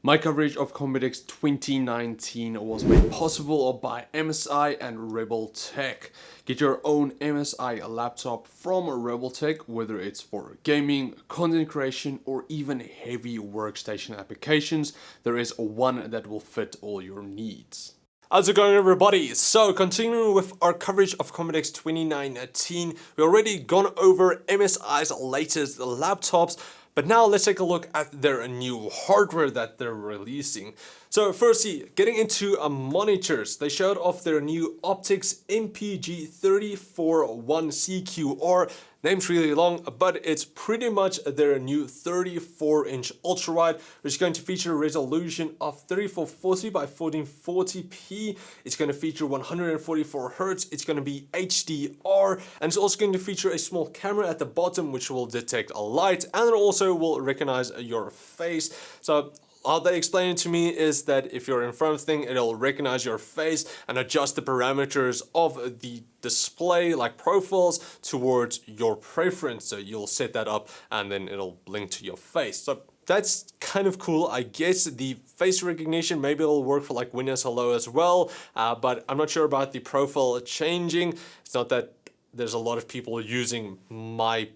My coverage of Computex 2019 was made possible by MSI and Rebel Tech. Get your own MSI laptop from Rebel Tech, whether it's for gaming, content creation, or even heavy workstation applications. There is one that will fit all your needs. How's it going, everybody? So continuing with our coverage of Computex 2019, we've already gone over MSI's latest laptops, but now let's take a look at their new hardware that they're releasing. So firstly, getting into monitors, they showed off their new Optix MPG341CQR. Name's really long, but it's pretty much their new 34-inch ultrawide, which is going to feature a resolution of 3440 by 1440p. It's going to feature 144 Hz. It's going to be HDR, and it's also going to feature a small camera at the bottom, which will detect a light, and it also will recognize your face. So how they explain it to me is that if you're in front of the thing, it'll recognize your face and adjust the parameters of the display, like profiles, towards your preference. So you'll set that up and then it'll link to your face. So that's kind of cool. I guess the face recognition, maybe it'll work for like Windows Hello as well, but I'm not sure about the profile changing. It's not that there's a lot of people using my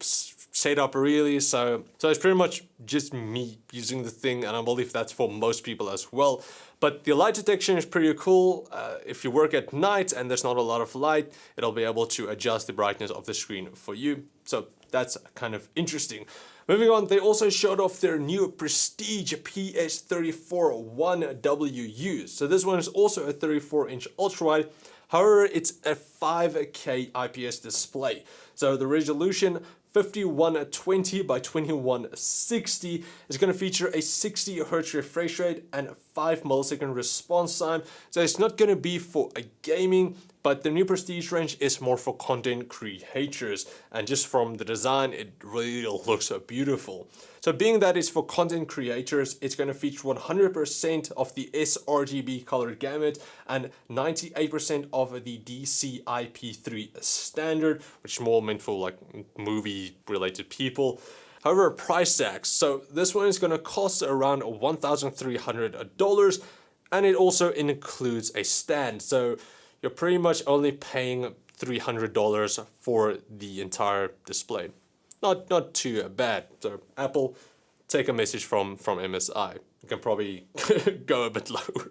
setup really, so it's pretty much just me using the thing, and I believe that's for most people as well. But the light detection is pretty cool. If you work at night and there's not a lot of light, it'll be able to adjust the brightness of the screen for you, so that's kind of interesting. Moving on, they also showed off their new Prestige PS341WU. So this one is also a 34-inch ultrawide. However, it's a 5K IPS display. So the resolution 5120 by 2160 is going to feature a 60 Hz refresh rate and 5 millisecond response time. So it's not going to be for a gaming, but the new Prestige range is more for content creators, and just from the design it really looks beautiful. So being that it's for content creators, it's going to feature 100% of the sRGB color gamut and 98% of the DCI-P3 standard, which is more meant for like movie related people. However, price tags, so this one is going to cost around $1,300, and it also includes a stand. So you're pretty much only paying $300 for the entire display. Not too bad. So Apple, take a message from MSI. You can probably go a bit lower.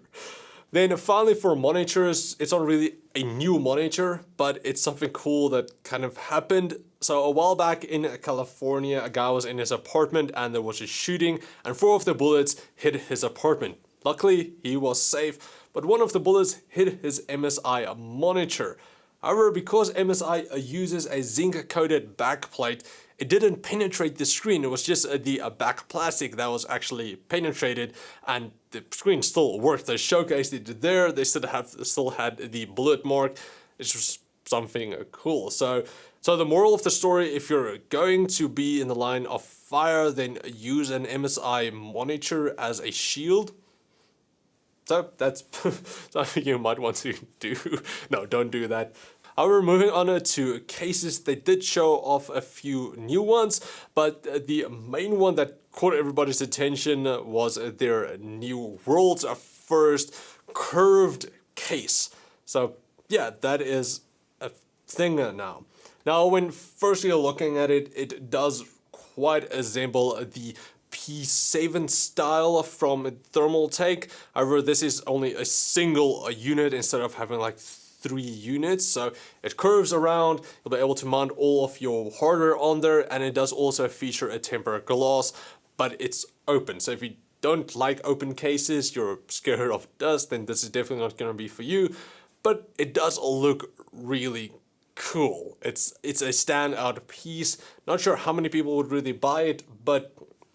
Then finally for monitors, it's not really a new monitor, but it's something cool that kind of happened. So a while back in California, a guy was in his apartment and there was a shooting, and 4 of the bullets hit his apartment. Luckily, he was safe, but one of the bullets hit his MSI monitor. However, because MSI uses a zinc-coated backplate, it didn't penetrate the screen. It was just the back plastic that was actually penetrated, and the screen still worked. They showcased it there. They still had the bullet mark. It's just something cool. So the moral of the story, if you're going to be in the line of fire, then use an MSI monitor as a shield. So that's something you might want to do. No, don't do that. However, moving on to cases, they did show off a few new ones, but the main one that caught everybody's attention was their new world's first curved case. So yeah, that is a thing now. Now, when first you're looking at it, it does quite resemble the P7 style from Thermaltake. However, this is only a single unit instead of having like 3 units. So it curves around, you'll be able to mount all of your hardware on there, and it does also feature a tempered glass, but it's open. So if you don't like open cases, you're scared of dust, then this is definitely not going to be for you. But it does look really cool. It's a standout piece. Not sure how many people would really buy it, but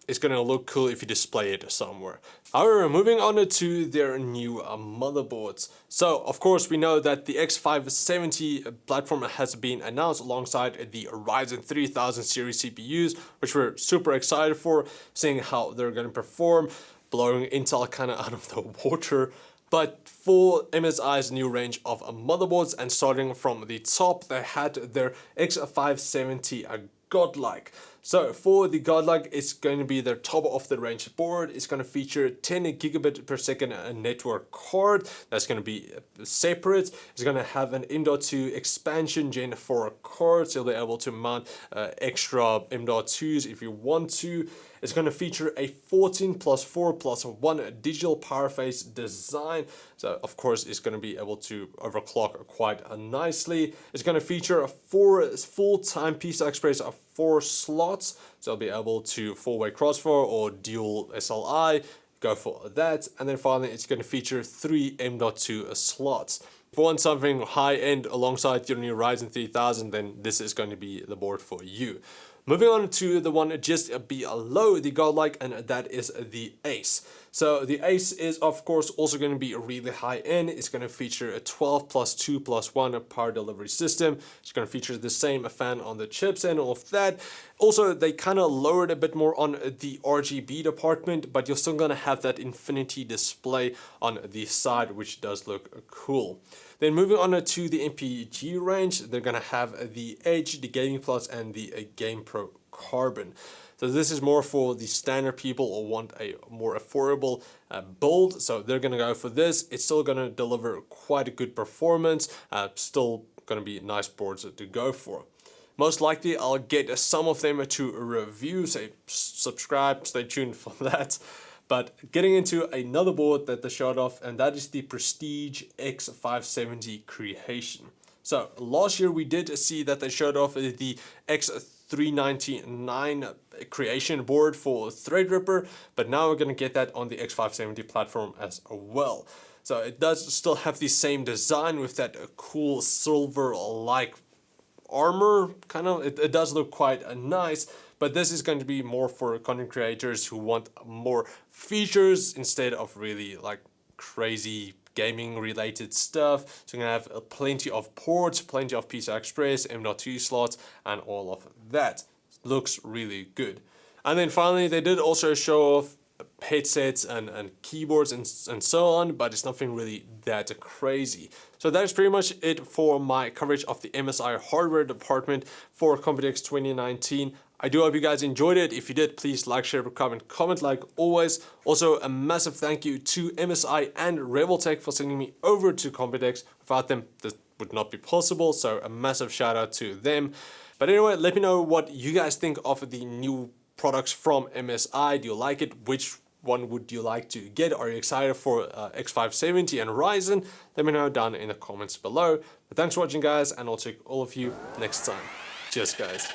it's going to look cool if you display it somewhere. However, moving on to their new motherboards. So, of course, we know that the X570 platform has been announced alongside the Ryzen 3000 series CPUs, which we're super excited for, seeing how they're going to perform, blowing Intel kind of out of the water. But for MSI's new range of motherboards, and starting from the top, they had their X570 Godlike. So for the Godlike, it's going to be their top of the range board. It's going to feature 10 gigabit per second network card. That's going to be separate. It's going to have an M.2 expansion Gen 4 card, so you'll be able to mount extra M.2s if you want to. It's going to feature a 14+4+1 digital power phase design. So of course it's going to be able to overclock quite nicely. It's going to feature 4 full-time PCI Express 4 slots. So you'll be able to 4-way crossfire or dual SLI. Go for that. And then finally it's going to feature 3 M.2 slots. If you want something high-end alongside your new Ryzen 3000, then this is going to be the board for you. Moving on to the one just below the Godlike, and that is the Ace. So the Ace is of course also going to be really high end. It's going to feature a 12+2+1 power delivery system. It's going to feature the same fan on the chips and all of that. Also, they kind of lowered a bit more on the RGB department, but you're still going to have that infinity display on the side, which does look cool. Then moving on to the MPG range, they're going to have the Edge, the Gaming Plus, and the Game Pro Carbon. So this is more for the standard people who want a more affordable build. So they're going to go for this. It's still going to deliver quite a good performance. Still going to be nice boards to go for. Most likely I'll get some of them to review, so subscribe, stay tuned for that. But getting into another board that they showed off, and that is the Prestige X570 Creation. So last year we did see that they showed off the X399 Creation board for Threadripper, but now we're going to get that on the X570 platform as well. So it does still have the same design with that cool silver-like armor, kind of. It does look quite nice. But this is going to be more for content creators who want more features instead of really like crazy gaming related stuff. So you're going to have plenty of ports, plenty of PCI Express, M.2 slots, and all of that. Looks really good. And then finally, they did also show off headsets and keyboards and so on, but it's nothing really that crazy. So that is pretty much it for my coverage of the MSI hardware department for Computex 2019. I do hope you guys enjoyed it. If you did, please like, share, comment like always. Also, a massive thank you to MSI and Reveltech for sending me over to Computex. Without them, this would not be possible, so a massive shout out to them. But anyway, let me know what you guys think of the new products from MSI. Do you like it? Which one would you like to get? Are you excited for X570 and Ryzen? Let me know down in the comments below. But thanks for watching, guys, and I'll check all of you next time. Cheers, guys.